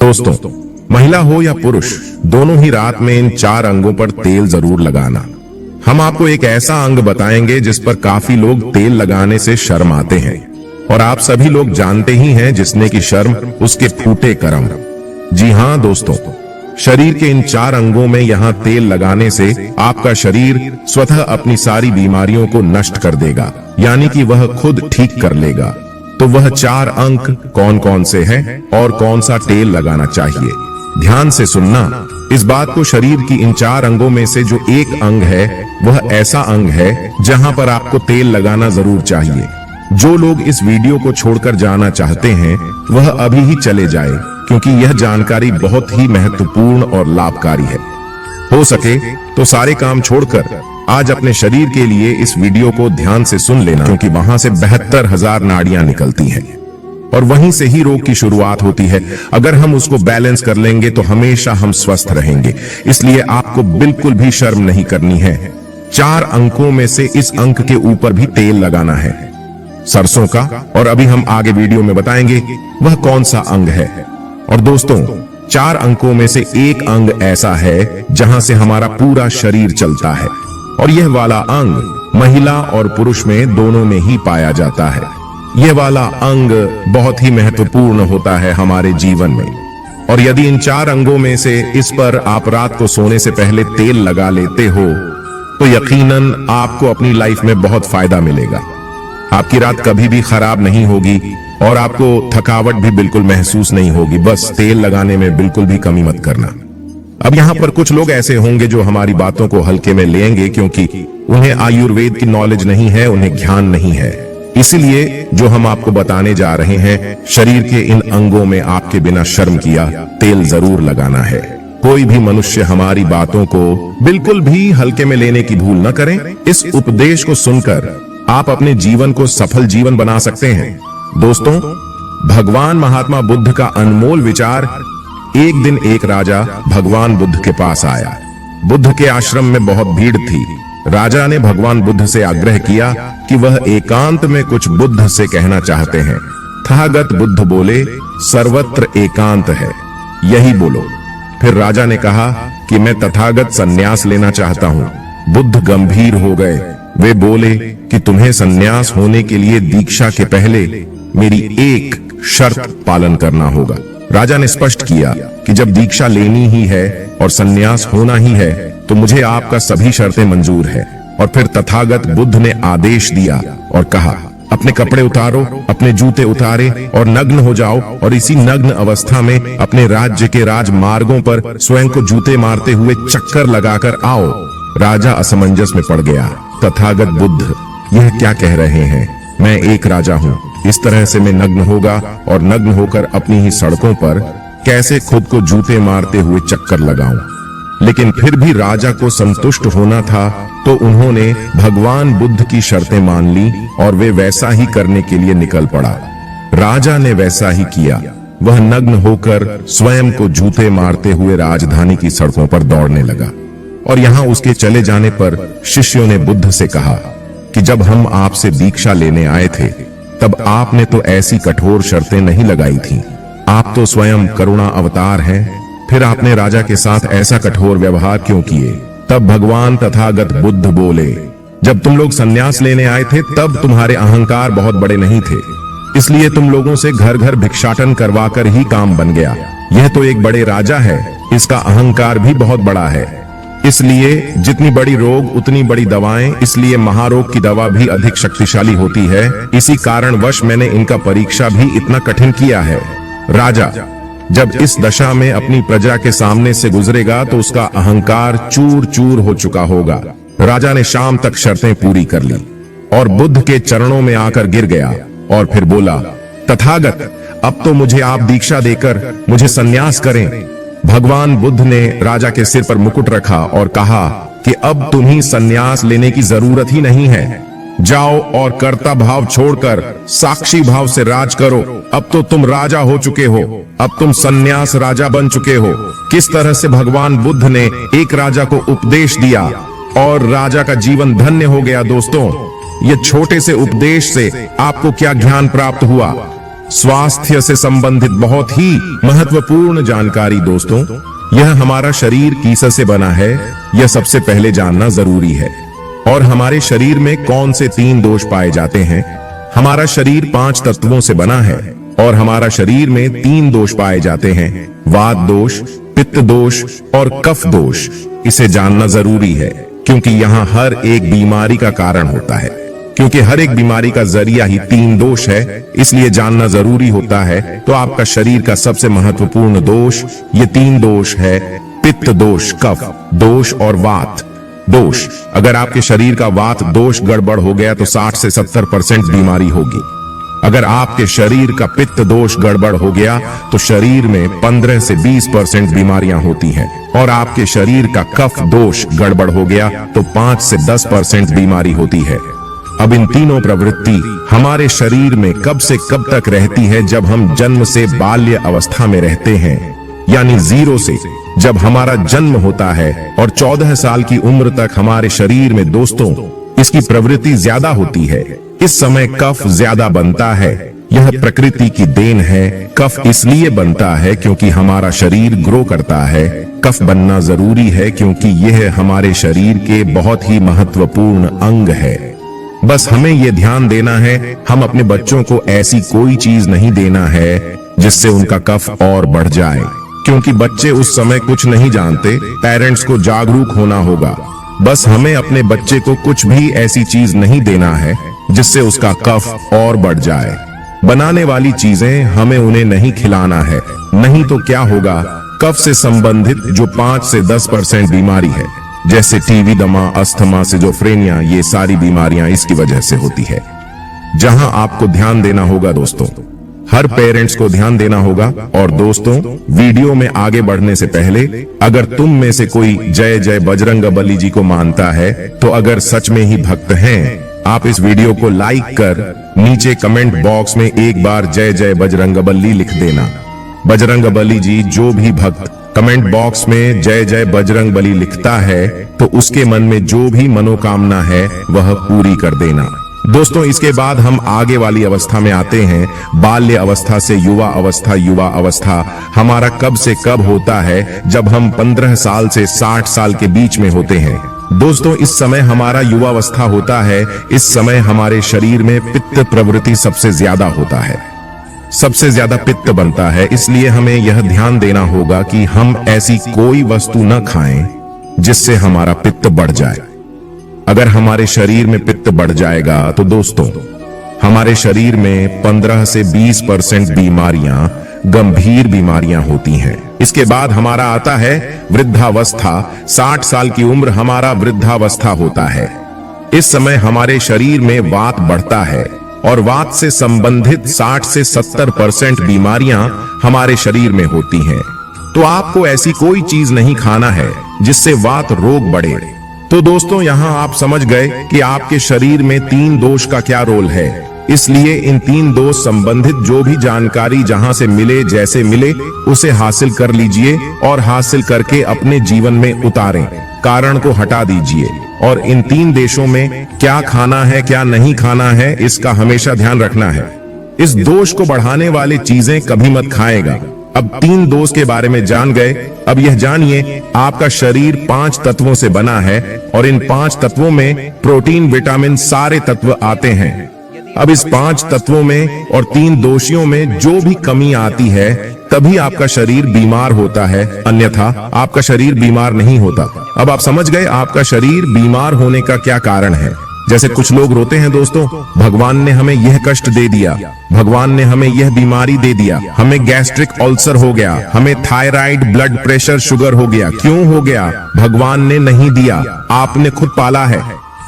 दोस्तों, महिला हो या पुरुष, दोनों ही रात में इन 4 अंगों पर तेल जरूर लगाना। हम आपको एक ऐसा अंग बताएंगे जिस पर काफी लोग तेल लगाने से शर्माते हैं, और आप सभी लोग जानते ही हैं जिसने की शर्म उसके फूटे कर्म। जी हाँ दोस्तों, शरीर के इन 4 अंगों में यहाँ तेल लगाने से आपका शरीर स्वतः अपनी सारी बीमारियों को नष्ट कर देगा, यानी कि वह खुद ठीक कर लेगा। तो वह 4 अंग कौन कौन से हैं और कौन सा तेल लगाना चाहिए, ध्यान से सुनना। इस बात को, शरीर की इन 4 अंगों में से जो एक अंग है वह ऐसा अंग है जहां पर आपको तेल लगाना जरूर चाहिए। जो लोग इस वीडियो को छोड़कर जाना चाहते हैं वह अभी ही चले जाए, क्योंकि यह जानकारी बहुत ही महत्वपूर्ण और लाभकारी है। हो सके तो सारे काम छोड़कर आज अपने शरीर के लिए इस वीडियो को ध्यान से सुन लेना, क्योंकि वहां से 72,000 नाड़ियां निकलती हैं और वहीं से ही रोग की शुरुआत होती है। अगर हम उसको बैलेंस कर लेंगे तो हमेशा हम स्वस्थ रहेंगे। इसलिए आपको बिल्कुल भी शर्म नहीं करनी है। 4 अंकों में से इस अंक के ऊपर भी तेल लगाना है, सरसों का, और अभी हम आगे वीडियो में बताएंगे वह कौन सा अंग है। और दोस्तों, 4 अंकों में से एक अंग ऐसा है जहां से हमारा पूरा शरीर चलता है, और यह वाला अंग महिला और पुरुष में दोनों में ही पाया जाता है। यह वाला अंग बहुत ही महत्वपूर्ण होता है हमारे जीवन में, और यदि इन 4 अंगों में से इस पर आप रात को सोने से पहले तेल लगा लेते हो तो यकीनन आपको अपनी लाइफ में बहुत फायदा मिलेगा। आपकी रात कभी भी खराब नहीं होगी और आपको थकावट भी बिल्कुल महसूस नहीं होगी। बस तेल लगाने में बिल्कुल भी कमी मत करना। अब यहाँ पर कुछ लोग ऐसे होंगे जो हमारी बातों को हल्के में लेंगे, क्योंकि उन्हें आयुर्वेद की नॉलेज नहीं है, उन्हें ज्ञान नहीं है। इसलिए जो हम आपको बताने जा रहे हैं, शरीर के इन अंगों में आपके बिना शर्म किया तेल जरूर लगाना है। कोई भी मनुष्य हमारी बातों को बिल्कुल भी हल्के में लेने की भूल न करें। इस उपदेश को सुनकर आप अपने जीवन को सफल जीवन बना सकते हैं। दोस्तों, भगवान महात्मा बुद्ध का अनमोल विचार। एक दिन एक राजा भगवान बुद्ध के पास आया। बुद्ध के आश्रम में बहुत भीड़ थी। राजा ने भगवान बुद्ध से आग्रह किया कि वह एकांत में कुछ बुद्ध से कहना चाहते हैं। तथागत बुद्ध बोले, सर्वत्र एकांत है, यही बोलो। फिर राजा ने कहा कि मैं तथागत सन्यास लेना चाहता हूँ। बुद्ध गंभीर हो गए। वे बोले कि तुम्हें सन्यास होने के लिए दीक्षा के पहले मेरी एक शर्त पालन करना होगा। राजा ने स्पष्ट किया कि जब दीक्षा लेनी ही है और सन्यास होना ही है तो मुझे आपका सभी शर्तें मंजूर है। और फिर तथागत बुद्ध ने आदेश दिया और कहा, अपने कपड़े उतारो, अपने जूते उतारे और नग्न हो जाओ, और इसी नग्न अवस्था में अपने राज्य के राजमार्गों पर स्वयं को जूते मारते हुए चक्कर लगाकर आओ। राजा असमंजस में पड़ गया। तथागत बुद्ध यह क्या कह रहे हैं? मैं एक राजा हूँ, इस तरह से मैं नग्न होगा और नग्न होकर अपनी ही सड़कों पर कैसे खुद को जूते मारते हुए चक्कर लगाऊं? लेकिन फिर भी राजा को संतुष्ट होना था, तो उन्होंने भगवान बुद्ध की शर्तें मान ली और वे वैसा ही करने के लिए निकल पड़ा। राजा ने वैसा ही किया। वह नग्न होकर स्वयं को जूते मारते हुए राजधानी की सड़कों पर दौड़ने लगा। और यहाँ उसके चले जाने पर शिष्यों ने बुद्ध से कहा कि जब हम आपसे दीक्षा लेने आए थे तब आपने तो ऐसी कठोर शर्तें नहीं लगाई थीं। आप तो स्वयं करुणा अवतार हैं, फिर आपने राजा के साथ ऐसा कठोर व्यवहार क्यों किए? तब भगवान तथागत बुद्ध बोले, जब तुम लोग सन्यास लेने आए थे तब तुम्हारे अहंकार बहुत बड़े नहीं थे, इसलिए तुम लोगों से घर घर भिक्षाटन करवाकर ही काम बन गया। यह तो एक बड़े राजा है, इसका अहंकार भी बहुत बड़ा है। इसलिए जितनी बड़ी रोग उतनी बड़ी दवाएं, इसलिए महारोग की दवा भी अधिक शक्तिशाली होती है। इसी कारणवश मैंने इनका परीक्षा भी इतना कठिन किया है। राजा जब इस दशा में अपनी प्रजा के सामने से गुजरेगा तो उसका अहंकार चूर चूर हो चुका होगा। राजा ने शाम तक शर्तें पूरी कर ली और बुद्ध के चरणों में आकर गिर गया और फिर बोला, तथागत, अब तो मुझे आप दीक्षा देकर मुझे सन्यास करें। भगवान बुद्ध ने राजा के सिर पर मुकुट रखा और कहा कि अब तुम्हें सन्यास लेने की जरूरत ही नहीं है। जाओ और कर्ता भाव छोड़कर साक्षी भाव से राज करो। अब तो तुम राजा हो चुके हो, अब तुम सन्यास राजा बन चुके हो। किस तरह से भगवान बुद्ध ने एक राजा को उपदेश दिया और राजा का जीवन धन्य हो गया। दोस्तों, ये छोटे से उपदेश से आपको क्या ज्ञान प्राप्त हुआ? स्वास्थ्य से संबंधित बहुत ही महत्वपूर्ण जानकारी दोस्तों। यह हमारा शरीर किससे बना है, यह सबसे पहले जानना जरूरी है। और हमारे शरीर में कौन से 3 दोष पाए जाते हैं। हमारा शरीर 5 तत्वों से बना है और हमारा शरीर में 3 दोष पाए जाते हैं, वात दोष, पित्त दोष और कफ दोष। इसे जानना जरूरी है क्योंकि यहाँ हर एक बीमारी का कारण होता है। क्योंकि हर एक बीमारी का जरिया ही 3 दोष है, इसलिए जानना जरूरी होता है। तो आपका शरीर का सबसे महत्वपूर्ण दोष ये 3 दोष है, पित्त दोष, कफ दोष और वात दोष। अगर आपके शरीर का वात दोष गड़बड़ हो गया तो 60 से 70% बीमारी होगी। अगर आपके शरीर का पित्त दोष गड़बड़ हो गया तो शरीर में 15 से 20% बीमारियां होती हैं। और आपके शरीर का कफ दोष गड़बड़ हो गया तो 5 से 10% बीमारी होती है। अब इन तीनों प्रवृत्ति हमारे शरीर में कब से कब तक रहती है, जब हम जन्म से बाल्य अवस्था में रहते हैं, यानी 0 से जब हमारा जन्म होता है और 14 साल की उम्र तक हमारे शरीर में दोस्तों इसकी प्रवृत्ति ज्यादा होती है। इस समय कफ ज्यादा बनता है। यह प्रकृति की देन है। कफ इसलिए बनता है क्योंकि हमारा शरीर ग्रो करता है। कफ बनना जरूरी है क्योंकि यह हमारे शरीर के बहुत ही महत्वपूर्ण अंग है। बस हमें यह ध्यान देना है, हम अपने बच्चों को ऐसी कोई चीज नहीं देना है जिससे उनका कफ और बढ़ जाए, क्योंकि बच्चे उस समय कुछ नहीं जानते। पेरेंट्स को जागरूक होना होगा। बस हमें अपने बच्चे को कुछ भी ऐसी चीज नहीं देना है जिससे उसका कफ और बढ़ जाए। बनाने वाली चीजें हमें उन्हें नहीं खिलाना है, नहीं तो क्या होगा, कफ से संबंधित जो 5 से 10% बीमारी है, जैसे टीबी, दमा, अस्थमा, सिजोफ्रेनिया, ये सारी बीमारियां इसकी वजह से होती है। जहां आपको ध्यान देना होगा दोस्तों, हर पेरेंट्स को ध्यान देना होगा। और दोस्तों, वीडियो में आगे बढ़ने से पहले अगर तुम में से कोई जय जय बजरंगबली जी को मानता है तो अगर सच में ही भक्त हैं, आप इस वीडियो को लाइक कर नीचे कमेंट बॉक्स में एक बार जय जय बजरंगबली लिख देना। बजरंगबली जी, जो भी भक्त कमेंट बॉक्स में जय जय बजरंगबली लिखता है तो उसके मन में जो भी मनोकामना है वह पूरी कर देना। दोस्तों, इसके बाद हम आगे वाली अवस्था में आते हैं। बाल्य अवस्था से युवा अवस्था। युवा अवस्था हमारा कब से कब होता है, जब हम 15 साल से 60 साल के बीच में होते हैं। दोस्तों, इस समय हमारा युवावस्था होता है। इस समय हमारे शरीर में पित्त प्रवृत्ति सबसे ज्यादा होता है, सबसे ज्यादा पित्त बनता है। इसलिए हमें यह ध्यान देना होगा कि हम ऐसी कोई वस्तु न खाएं जिससे हमारा पित्त बढ़ जाए। अगर हमारे शरीर में पित्त बढ़ जाएगा तो दोस्तों, हमारे शरीर में 15 से 20% बीमारियां, गंभीर बीमारियां होती हैं। इसके बाद हमारा आता है वृद्धावस्था। 60 साल की उम्र हमारा वृद्धावस्था होता है। इस समय हमारे शरीर में वात बढ़ता है और वात से संबंधित 60 से 70% बीमारियां हमारे शरीर में होती हैं। तो आपको ऐसी कोई चीज नहीं खाना है जिससे वात रोग बढ़े। तो दोस्तों, यहाँ आप समझ गए कि आपके शरीर में 3 दोष का क्या रोल है। इसलिए इन 3 दोष संबंधित जो भी जानकारी जहां से मिले, जैसे मिले, उसे हासिल कर लीजिए और हासिल करके अपने जीवन में उतारें। कारण को हटा दीजिए और इन 3 देशों में क्या खाना है, क्या नहीं खाना है, इसका हमेशा ध्यान रखना है। इस दोष को बढ़ाने वाली चीजें कभी मत खाएगा। अब 3 दोष के बारे में जान गए। अब यह जानिए, आपका शरीर 5 तत्वों से बना है और इन 5 तत्वों में प्रोटीन, विटामिन, सारे तत्व आते हैं। अब इस 5 तत्वों में और 3 दोषियों में जो भी कमी आती है तभी आपका शरीर बीमार होता है, अन्यथा आपका शरीर बीमार नहीं होता। अब आप समझ गए आपका शरीर बीमार होने का क्या कारण है। जैसे कुछ लोग रोते हैं दोस्तों, भगवान ने हमें यह कष्ट दे दिया, भगवान ने हमें यह बीमारी दे दिया, हमें गैस्ट्रिक अल्सर हो गया, हमें थायराइड, ब्लड प्रेशर, शुगर हो गया। क्यों हो गया? भगवान ने नहीं दिया, आपने खुद पाला है।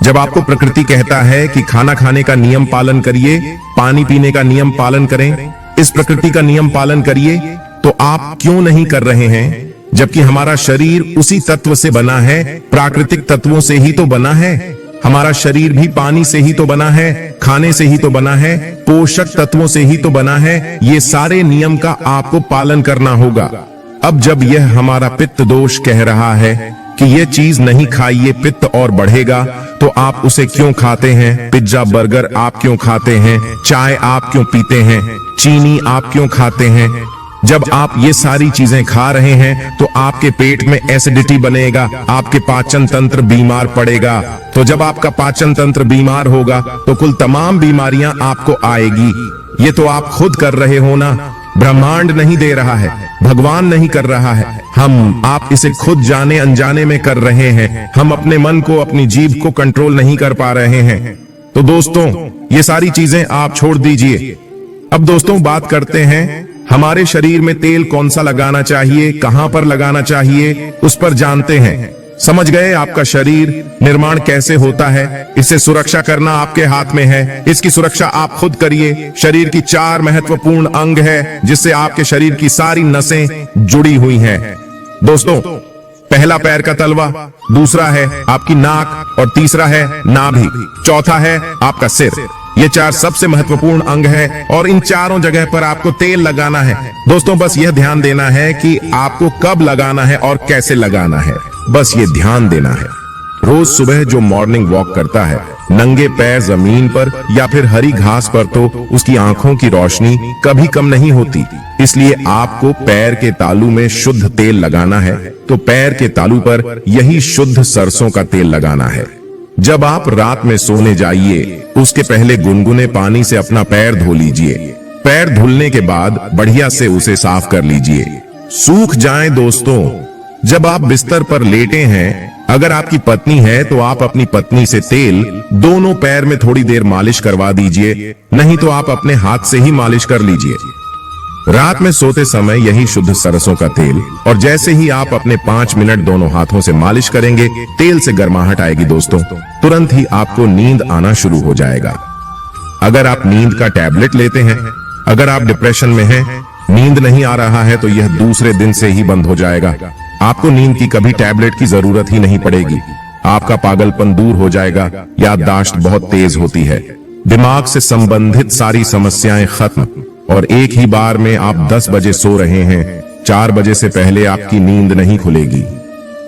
जब आपको प्रकृति कहता है कि खाना खाने का नियम पालन करिए, पानी पीने का नियम पालन करें, इस प्रकृति का नियम पालन करिए, तो आप क्यों नहीं कर रहे हैं? जबकि हमारा शरीर उसी तत्व से बना है, प्राकृतिक तत्वों से ही तो बना है। हमारा शरीर भी पानी से ही तो बना है, खाने से ही तो बना है, पोषक तत्वों से ही तो बना है। ये सारे नियम का आपको पालन करना होगा। अब जब यह हमारा पित्त दोष कह रहा है कि ये चीज नहीं खाइए पित्त और बढ़ेगा, तो आप उसे क्यों खाते हैं? पिज्जा बर्गर आप क्यों खाते हैं? चाय आप क्यों पीते हैं? चीनी आप क्यों खाते हैं? जब आप ये सारी चीजें खा रहे हैं तो आपके पेट में एसिडिटी बनेगा, आपके पाचन तंत्र बीमार पड़ेगा। तो जब आपका पाचन तंत्र बीमार होगा तो कुल तमाम बीमारियां आपको आएगी। ये तो आप खुद कर रहे हो ना, ब्रह्मांड नहीं दे रहा है, भगवान नहीं कर रहा है, आप इसे खुद जाने अनजाने में कर रहे हैं। हम अपने मन को, अपनी जीभ को कंट्रोल नहीं कर पा रहे हैं। तो दोस्तों, ये सारी चीजें आप छोड़ दीजिए। अब दोस्तों बात करते हैं हमारे शरीर में तेल कौन सा लगाना चाहिए, कहां पर लगाना चाहिए, उस पर जानते हैं। समझ गए आपका शरीर निर्माण कैसे होता है? इसे सुरक्षा करना आपके हाथ में है। इसकी सुरक्षा आप खुद करिए। शरीर की 4 महत्वपूर्ण अंग है जिससे आपके शरीर की सारी नसें जुड़ी हुई हैं। दोस्तों, पहला पैर का तलवा, दूसरा है आपकी नाक और तीसरा है नाभि, चौथा है आपका सिर। ये 4 सबसे महत्वपूर्ण अंग है और इन चारों जगह पर आपको तेल लगाना है। दोस्तों, बस यह ध्यान देना है कि आपको कब लगाना है और कैसे लगाना है, बस ये ध्यान देना है। रोज सुबह जो मॉर्निंग वॉक करता है नंगे पैर जमीन पर या फिर हरी घास पर, तो उसकी आंखों की रोशनी कभी कम नहीं होती। इसलिए आपको पैर के तालू में शुद्ध तेल लगाना है। तो पैर के तालू पर यही शुद्ध सरसों का तेल लगाना है। जब आप रात में सोने जाइए उसके पहले गुनगुने पानी से अपना पैर धो लीजिए। पैर धुलने के बाद बढ़िया से उसे साफ कर लीजिए, सूख जाए। दोस्तों, जब आप बिस्तर पर लेटे हैं, अगर आपकी पत्नी है तो आप अपनी पत्नी से तेल दोनों पैर में थोड़ी देर मालिश करवा दीजिए, नहीं तो आप अपने हाथ से ही मालिश कर लीजिए। रात में सोते समय यही शुद्ध सरसों का तेल, और जैसे ही आप अपने 5 मिनट दोनों हाथों से मालिश करेंगे, तेल से गर्माहट आएगी दोस्तों, तुरंत ही आपको नींद आना शुरू हो जाएगा। अगर आप नींद का टैबलेट लेते हैं, अगर आप डिप्रेशन में हैं, नींद नहीं आ रहा है, तो यह दूसरे दिन से ही बंद हो जाएगा। आपको नींद की कभी टैबलेट की जरूरत ही नहीं पड़ेगी। आपका पागलपन दूर हो जाएगा। याददाश्त बहुत तेज होती है, दिमाग से संबंधित सारी समस्याएं खत्म, और एक ही बार में आप 10 बजे सो रहे हैं, 4 बजे से पहले आपकी नींद नहीं खुलेगी।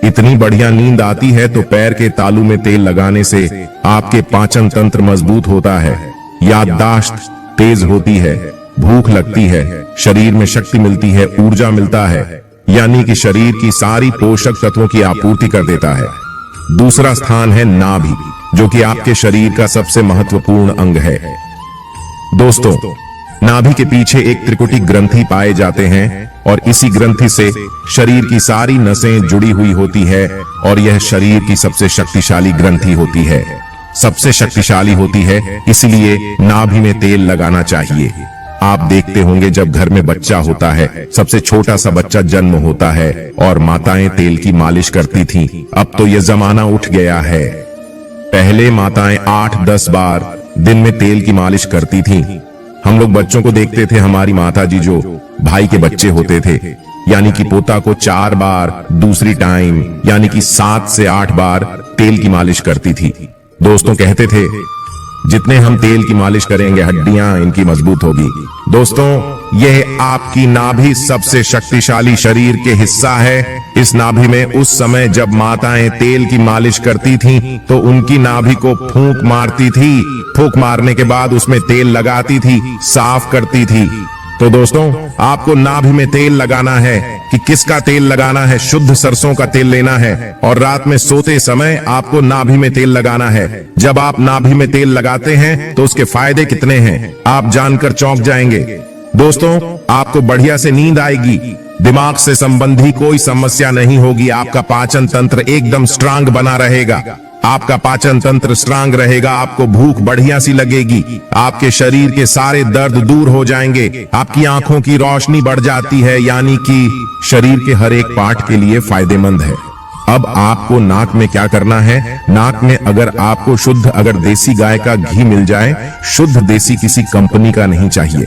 इतनी बढ़िया नींद आती है तो पैर के तालू में तेल लगाने से आपके पाचन तंत्र मजबूत होता है, याददाश्त तेज होती है, भूख लगती है, शरीर में शक्ति मिलती है, ऊर्जा मिलता है, यानी कि शरीर की सारी पोषक तत्वों की आपूर्ति कर देता है। दूसरा स्थान है नाभि, जो कि आपके शरीर का सबसे महत्वपूर्ण अंग है। दोस्तों, नाभि के पीछे एक त्रिकुटी ग्रंथि पाए जाते हैं और इसी ग्रंथि से शरीर की सारी नसें जुड़ी हुई होती है, और यह शरीर की सबसे शक्तिशाली ग्रंथि होती है, सबसे शक्तिशाली होती है। इसलिए नाभि में तेल लगाना चाहिए। आप देखते होंगे जब घर में बच्चा होता है, सबसे छोटा सा बच्चा जन्म होता है और माताएं तेल की मालिश करती थीं। अब तो यह जमाना उठ गया है। पहले माताएं 8-10 बार दिन में तेल की मालिश करती थीं। हम लोग बच्चों को देखते थे, हमारी माता जी जो भाई के बच्चे होते थे, यानी कि पोता को 4 बार दूसरी टाइम यानी कि 7 से 8 बार तेल की मालिश करती थी। दोस्तों, कहते थे जितने हम तेल की मालिश करेंगे हड्डियां इनकी मजबूत होगी। दोस्तों, यह आपकी नाभि सबसे शक्तिशाली शरीर के हिस्सा है। इस नाभि में उस समय जब माताएं तेल की मालिश करती थीं, तो उनकी नाभि को फूंक मारती थी। फूंक मारने के बाद उसमें तेल लगाती थी, साफ करती थी। तो दोस्तों, आपको नाभि में तेल लगाना है। कि किसका तेल लगाना है? शुद्ध सरसों का तेल लेना है, और रात में सोते समय आपको नाभि में तेल लगाना है। जब आप नाभि में तेल लगाते हैं तो उसके फायदे कितने हैं आप जानकर चौंक जाएंगे। दोस्तों, आपको बढ़िया से नींद आएगी, दिमाग से संबंधी कोई समस्या नहीं होगी, आपका पाचन तंत्र एकदम स्ट्रांग बना रहेगा। आपका पाचन तंत्र स्ट्रांग रहेगा, आपको भूख बढ़िया सी लगेगी, आपके शरीर के सारे दर्द दूर हो जाएंगे, आपकी आंखों की रोशनी बढ़ जाती है, यानी कि शरीर के हर एक पार्ट के लिए फायदेमंद है। अब आपको नाक में क्या करना है? नाक में अगर आपको शुद्ध अगर देसी गाय का घी मिल जाए, शुद्ध देसी किसी कंपनी का नहीं चाहिए,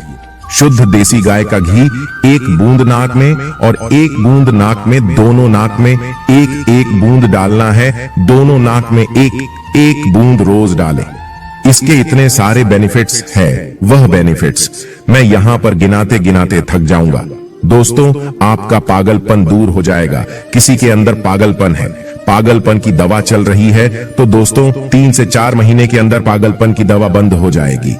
शुद्ध देसी गाय का घी 1 बूंद नाक में और 1 बूंद नाक में, दोनों नाक में 1-1 बूंद डालना है। दोनों नाक में 1-1 बूंद रोज डालें। इसके इतने सारे बेनिफिट्स है, वह बेनिफिट्स मैं यहां पर गिनाते गिनाते थक जाऊंगा। दोस्तों, आपका पागलपन दूर हो जाएगा। किसी के अंदर पागलपन है, पागलपन की दवा चल रही है तो दोस्तों 3 से 4 महीने के अंदर पागलपन की दवा बंद हो जाएगी।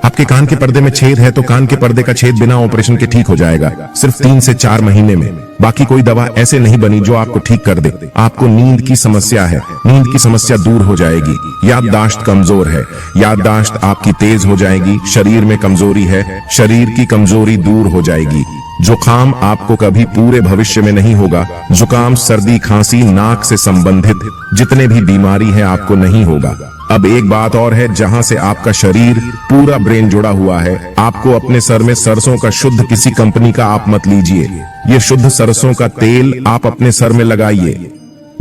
आपके कान के पर्दे में छेद है तो कान के पर्दे का छेद बिना ऑपरेशन के ठीक हो जाएगा, सिर्फ 3 से 4 महीने में। बाकी कोई दवा ऐसे नहीं बनी जो आपको ठीक कर दे। आपको नींद की समस्या है, नींद की समस्या दूर हो जाएगी। याददाश्त कमजोर है, याददाश्त आपकी तेज हो जाएगी। शरीर में कमजोरी है, शरीर की कमजोरी दूर हो जाएगी। जुकाम आपको कभी पूरे भविष्य में नहीं होगा। जुकाम, सर्दी, खांसी, नाक से संबंधित जितने भी बीमारी है आपको नहीं होगा। अब एक बात और है, जहां से आपका शरीर पूरा ब्रेन जुड़ा हुआ है, आपको अपने सर में सरसों का शुद्ध किसी कंपनी का आप मत लीजिए। ये शुद्ध सरसों का तेल आप अपने सर में लगाइए।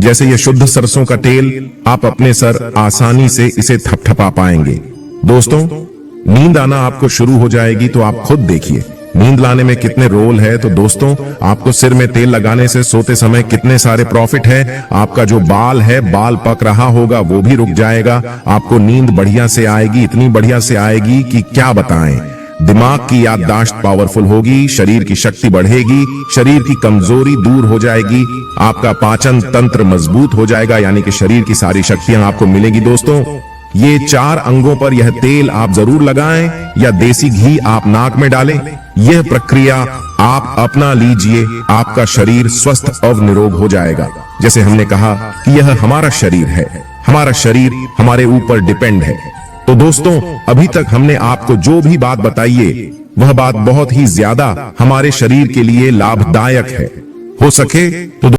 जैसे ये शुद्ध सरसों का तेल आप अपने सर आसानी से इसे थपथपा पाएंगे। दोस्तों, नींद आना आपको शुरू हो जाएगी तो आप खुद देखिए नींद लाने में कितने रोल है। तो दोस्तों, आपको सिर में तेल लगाने से सोते समय कितने सारे प्रॉफिट है। आपका जो बाल है, बाल पक रहा होगा वो भी रुक जाएगा। आपको नींद बढ़िया से आएगी, इतनी बढ़िया से आएगी कि क्या बताएं। दिमाग की याददाश्त पावरफुल होगी, शरीर की शक्ति बढ़ेगी, शरीर की कमजोरी दूर हो जाएगी, आपका पाचन तंत्र मजबूत हो जाएगा, यानी कि शरीर की सारी शक्तियां आपको मिलेगी। दोस्तों, ये 4 अंगों पर यह तेल आप जरूर लगाएं या देसी घी आप नाक में डालें। यह प्रक्रिया आप अपना लीजिए, आपका शरीर स्वस्थ और निरोग हो जाएगा। जैसे हमने कहा कि यह हमारा शरीर है, हमारा शरीर हमारे ऊपर डिपेंड है। तो दोस्तों, अभी तक हमने आपको जो भी बात बताई है वह बात बहुत ही ज्यादा हमारे शरीर के लिए लाभदायक है। हो सके तो